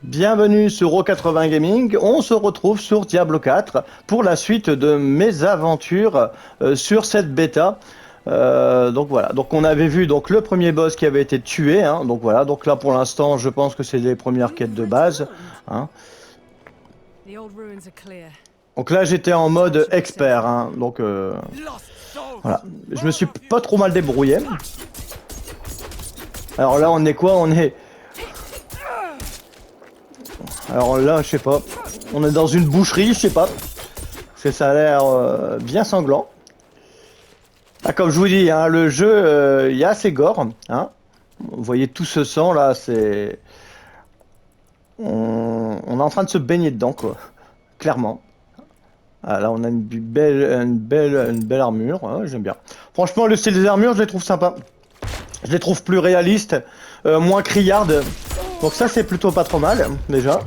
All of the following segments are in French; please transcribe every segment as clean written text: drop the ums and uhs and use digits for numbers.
Bienvenue sur O80 Gaming, on se retrouve sur Diablo 4 pour la suite de mes aventures sur cette bêta. Donc voilà, donc on avait vu donc le premier boss qui avait été tué, hein, donc voilà, donc là pour l'instant je pense que c'est les premières quêtes de base. Hein. Donc là j'étais en mode expert, hein, donc voilà, je me suis pas trop mal débrouillé. Alors là on est quoi? On est... Alors là, je sais pas. On est dans une boucherie, je sais pas. Parce que ça a l'air bien sanglant. Ah, comme je vous dis, hein, le jeu, il y a assez gore. Hein. Vous voyez tout ce sang là, c'est... On est en train de se baigner dedans, quoi. Clairement. Ah, là, on a une belle armure. Hein, j'aime bien. Franchement, le style des armures, je les trouve sympas. Je les trouve plus réalistes, moins criardes. Donc ça, c'est plutôt pas trop mal, déjà.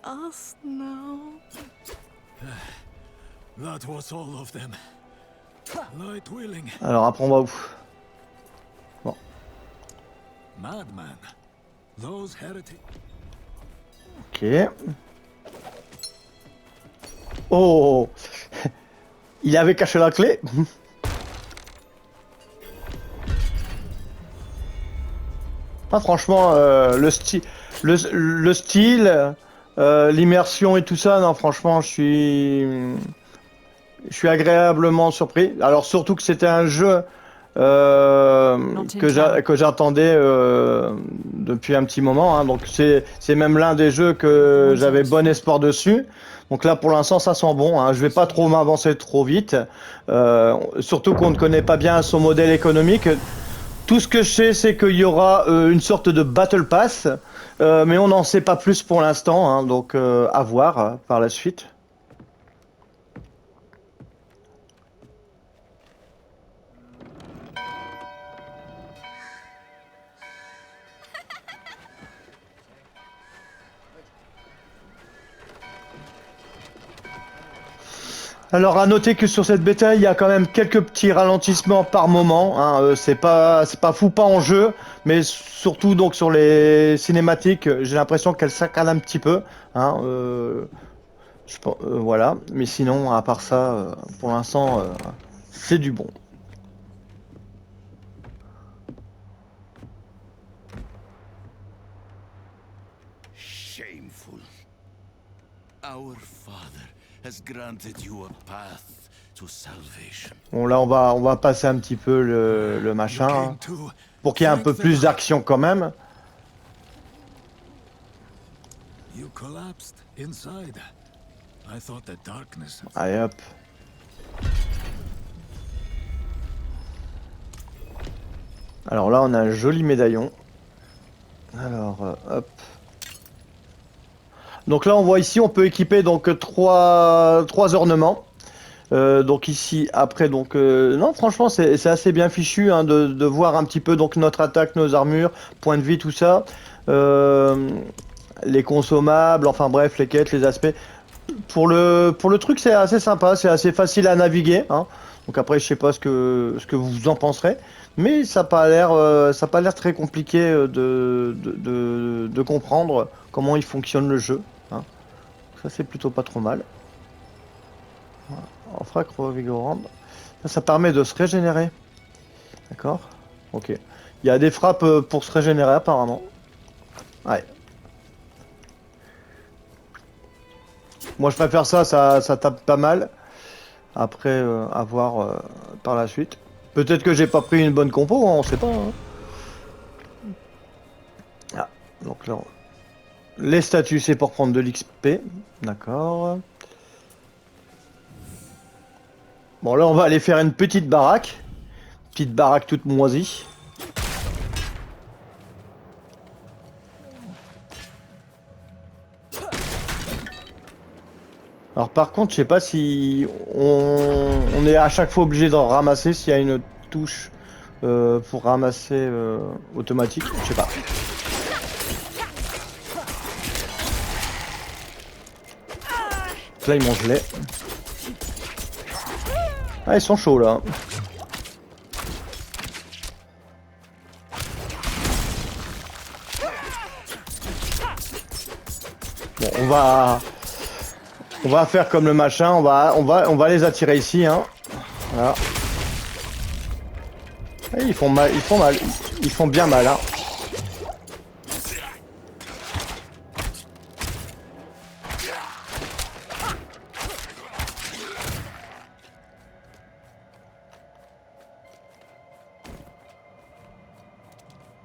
Us now. That was all of them. Light willing. Alors après on va où? Bon. Madman. Those heretics. Ok. Oh. Il avait caché la clé. Ah, franchement, le style, l'immersion et tout ça, non, franchement, je suis agréablement surpris. Alors surtout que c'était un jeu que j'attendais depuis un petit moment. Hein, donc c'est même l'un des jeux que j'avais bon espoir dessus. Donc là, pour l'instant, ça sent bon. Hein. Je vais pas trop m'avancer trop vite. Surtout qu'on ne connaît pas bien son modèle économique. Tout ce que je sais, c'est qu'il y aura une sorte de Battle Pass, mais on n'en sait pas plus pour l'instant, hein, donc à voir par la suite. Alors à noter que sur cette bêta, il y a quand même quelques petits ralentissements par moment. Hein, c'est pas fou pas en jeu, mais surtout donc sur les cinématiques, j'ai l'impression qu'elles saccadent un petit peu. Hein, voilà. Mais sinon, à part ça, pour l'instant, c'est du bon. Shameful. Our Father has granted you a path to salvation. Bon là on va passer un petit peu le machin hein, pour qu'il y ait un peu plus d'action quand même. You collapsed inside. I thought the darkness. Allez hop. Alors là on a un joli médaillon. Alors hop. Donc là on voit ici on peut équiper donc trois ornements. Donc ici après donc non franchement c'est assez bien fichu hein, de voir un petit peu donc notre attaque, nos armures, points de vie, tout ça, les consommables, enfin bref les quêtes, les aspects. Pour le truc c'est assez sympa, c'est assez facile à naviguer. Hein. Donc après je sais pas ce que vous en penserez, mais ça n'a pas l'air très compliqué de comprendre comment il fonctionne le jeu. Hein. Ça c'est plutôt pas trop mal. Voilà. En frappe revigorante. Ça permet de se régénérer. D'accord. Ok. Il y a des frappes pour se régénérer apparemment. Ouais. Moi je préfère ça, ça tape pas mal. Après, à voir par la suite. Peut-être que j'ai pas pris une bonne compo, hein, on sait pas. Hein. Ah, donc là, les statuts c'est pour prendre de l'XP. D'accord. Bon là on va aller faire une petite baraque. Petite baraque toute moisie. Alors par contre je sais pas si on est à chaque fois obligé d'en ramasser, s'il y a une touche pour ramasser automatique, je sais pas. Là il mange lait. Ah, ils sont chauds là. Bon, on va faire comme le machin, on va les attirer ici, hein. Voilà. Et ils font mal, ils font bien mal, hein.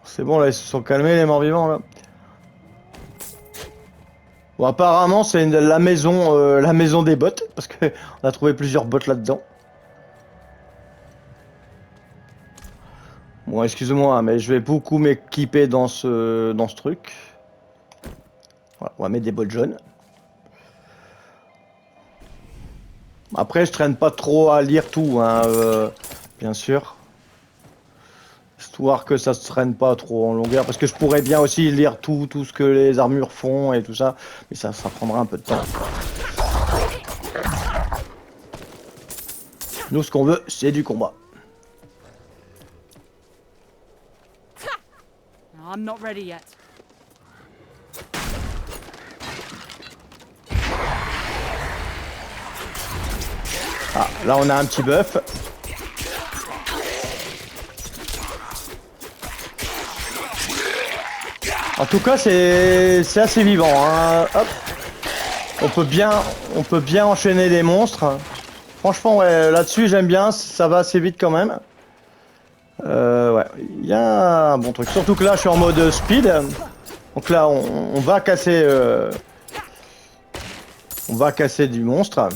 C'est bon là, ils se sont calmés les morts-vivants là. Bon, apparemment c'est la maison des bots parce que on a trouvé plusieurs bots là-dedans. Bon, excuse-moi, mais je vais beaucoup m'équiper dans ce truc. Voilà, on va mettre des bottes jaunes. Après, je traîne pas trop à lire tout, hein, bien sûr. Histoire que ça se traîne pas trop en longueur, parce que je pourrais bien aussi lire tout ce que les armures font et tout ça, mais ça prendra un peu de temps. Nous, ce qu'on veut, c'est du combat. I'm not ready yet. Ah, là on a un petit buff. En tout cas, c'est assez vivant, hein. Hop. On peut bien enchaîner les monstres. Franchement, ouais, là-dessus, j'aime bien. Ça va assez vite quand même. Ouais, il y a un bon truc. Surtout que là, je suis en mode speed. Donc là, on va casser... on va casser du monstre.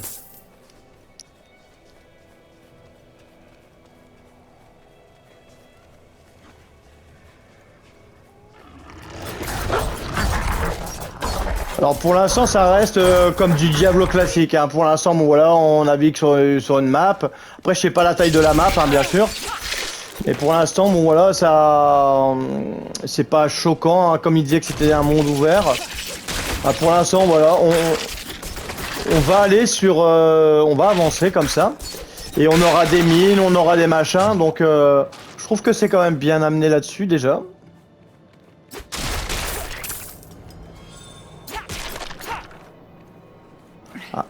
Alors pour l'instant ça reste comme du Diablo classique, hein. Pour l'instant bon voilà, on navigue sur une map. Après je sais pas la taille de la map, hein, bien sûr. Mais pour l'instant bon voilà, ça c'est pas choquant, hein, comme il disait que c'était un monde ouvert. Ah, pour l'instant voilà, on va aller sur on va avancer comme ça. Et on aura des mines, on aura des machins, donc je trouve que c'est quand même bien amené là-dessus déjà. Ah.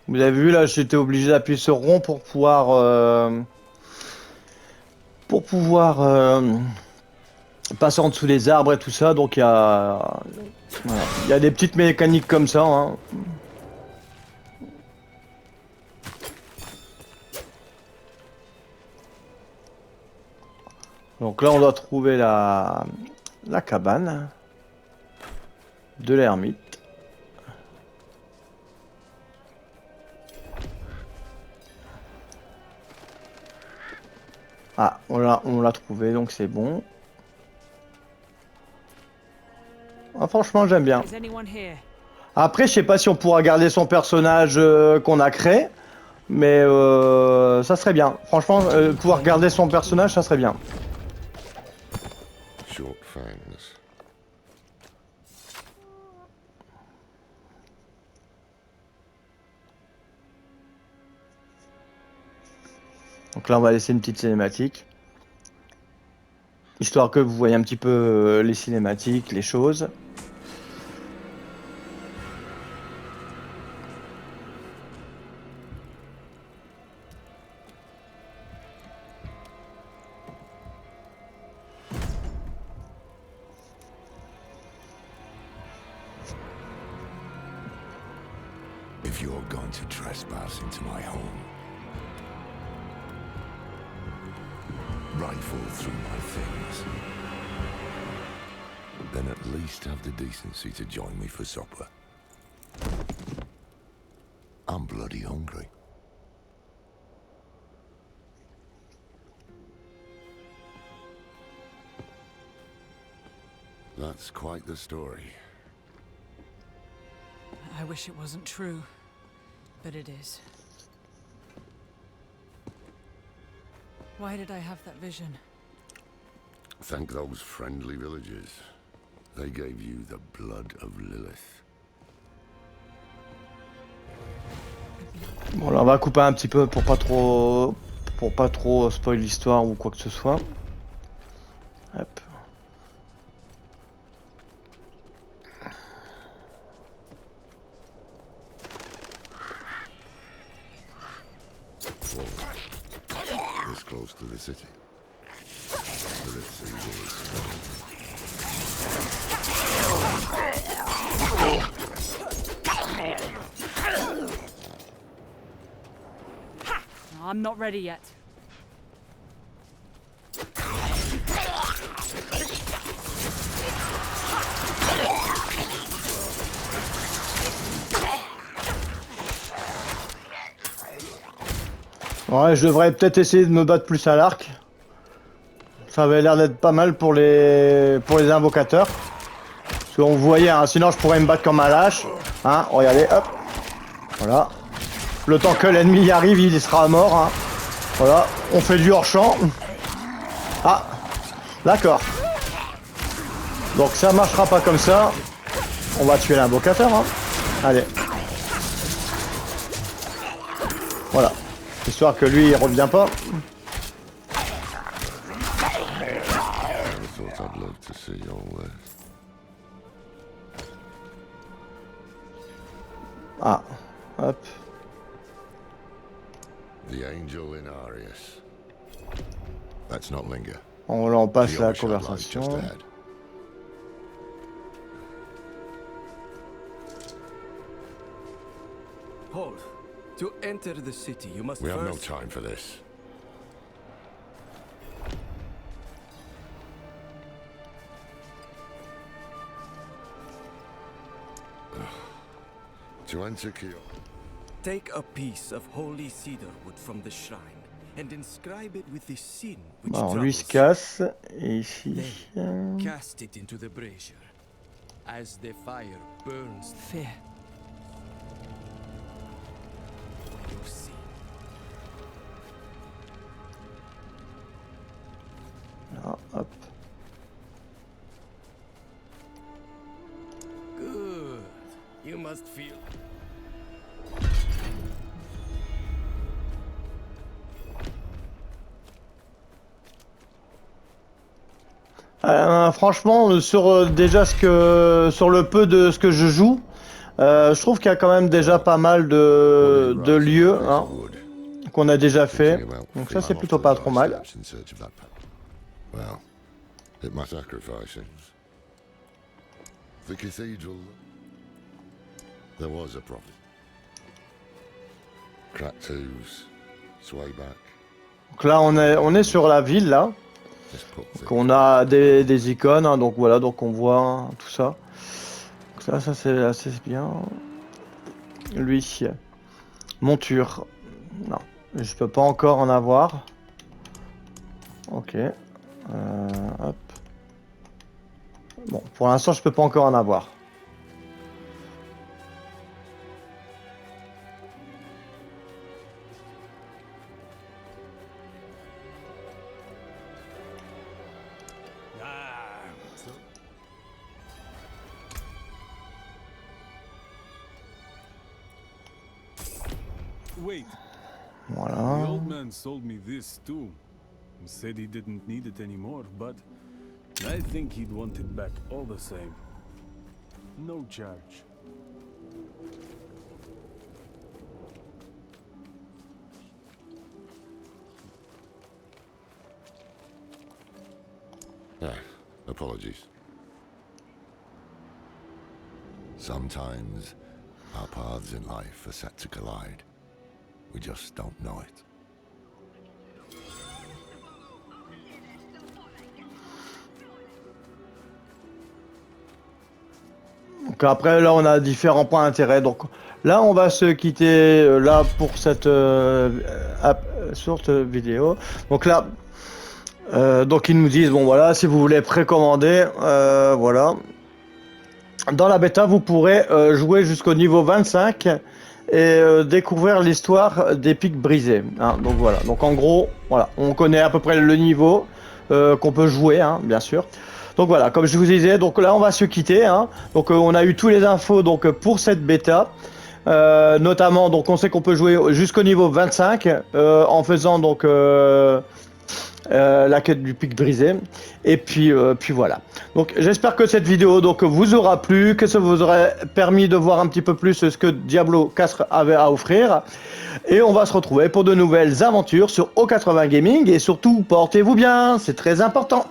Vous avez vu là, j'étais obligé d'appuyer sur rond pour pouvoir passer en dessous des arbres et tout ça. Donc il y a voilà. Il y a des petites mécaniques comme ça, hein. Donc là on doit trouver la cabane de l'ermite. Ah, on l'a trouvé, donc c'est bon. Ah, franchement, j'aime bien. Is anyone here? Après, je sais pas si on pourra garder son personnage qu'on a créé, mais ça serait bien. Franchement, pouvoir garder son personnage, ça serait bien. Short fangs. Donc là, on va laisser une petite cinématique. Histoire que vous voyez un petit peu les cinématiques, les choses. If you're going to trespass into my home, rifle through my things, then at least have the decency to join me for supper. I'm bloody hungry. That's quite the story. I wish it wasn't true, but it is. Why did I have that vision? Thank those friendly villagers. They gave you the blood of Lilith. Bon là on va couper un petit peu pour pas trop spoil l'histoire ou quoi que ce soit. Hop. This close to the city. Lilith's evil is strong. I'm not ready yet. Ouais, je devrais peut-être essayer de me battre plus à l'arc. Ça avait l'air d'être pas mal pour les invocateurs. Parce qu'on voyait, hein, sinon je pourrais me battre comme un lâche. Hein, regardez, hop. Voilà. Le temps que l'ennemi arrive, il sera mort. Hein. Voilà, on fait du hors-champ. Ah, d'accord. Donc ça marchera pas comme ça. On va tuer l'invocateur. Hein. Allez. Voilà. Histoire que lui, il revient pas. I thought I'd love to see all this. Ah, hop. The angel in Arius. That's not Linga. On, là, on passe The la Orchard lies just conversation. ahead. Hold. To enter the city, you must We have no first... time for this. To enter Kyoto. Take a piece of holy cedar wood from the shrine and inscribe it with the sin which Bon, lui se troubles casse. Et ici. you. Cast it into the brazier. As the fire burns Fear. your sin. Ah, hop. Good. You must feel... Franchement, sur déjà sur le peu de ce que je joue, je trouve qu'il y a quand même déjà pas mal de lieux hein, qu'on a déjà fait. Donc ça c'est plutôt pas trop mal. Well, it must sacrificing. The cathedral. There was a prophet. Cracked hooves, sway back. Donc là on est sur la ville là. Just put Donc on a des icônes, hein, donc voilà, donc on voit hein, tout ça. Donc ça c'est assez bien. Lui, monture. Non, je peux pas encore en avoir. Ok. Hop. Bon, pour l'instant je peux pas encore en avoir. Wait, the Voilà. old man sold me this too. He said he didn't need it anymore, but I think he'd want it back all the same. No charge. Ah, apologies. Sometimes our paths in life are set to collide. We just don't know it. Donc après là on a différents points d'intérêt. Donc là on va se quitter là pour cette sorte vidéo. Donc là donc ils nous disent bon voilà si vous voulez précommander voilà. Dans la bêta vous pourrez jouer jusqu'au niveau 25 et découvrir l'histoire des pics brisés. Hein. Donc voilà. Donc en gros voilà on connaît à peu près le niveau qu'on peut jouer hein, bien sûr. Donc voilà, comme je vous disais, donc là on va se quitter. Hein. Donc on a eu tous les infos donc pour cette bêta. Notamment, donc on sait qu'on peut jouer jusqu'au niveau 25 en faisant donc la quête du pic brisé. Et puis voilà. Donc j'espère que cette vidéo donc vous aura plu, que ça vous aura permis de voir un petit peu plus ce que Diablo 4 avait à offrir. Et on va se retrouver pour de nouvelles aventures sur O80 Gaming. Et surtout, portez-vous bien, c'est très important.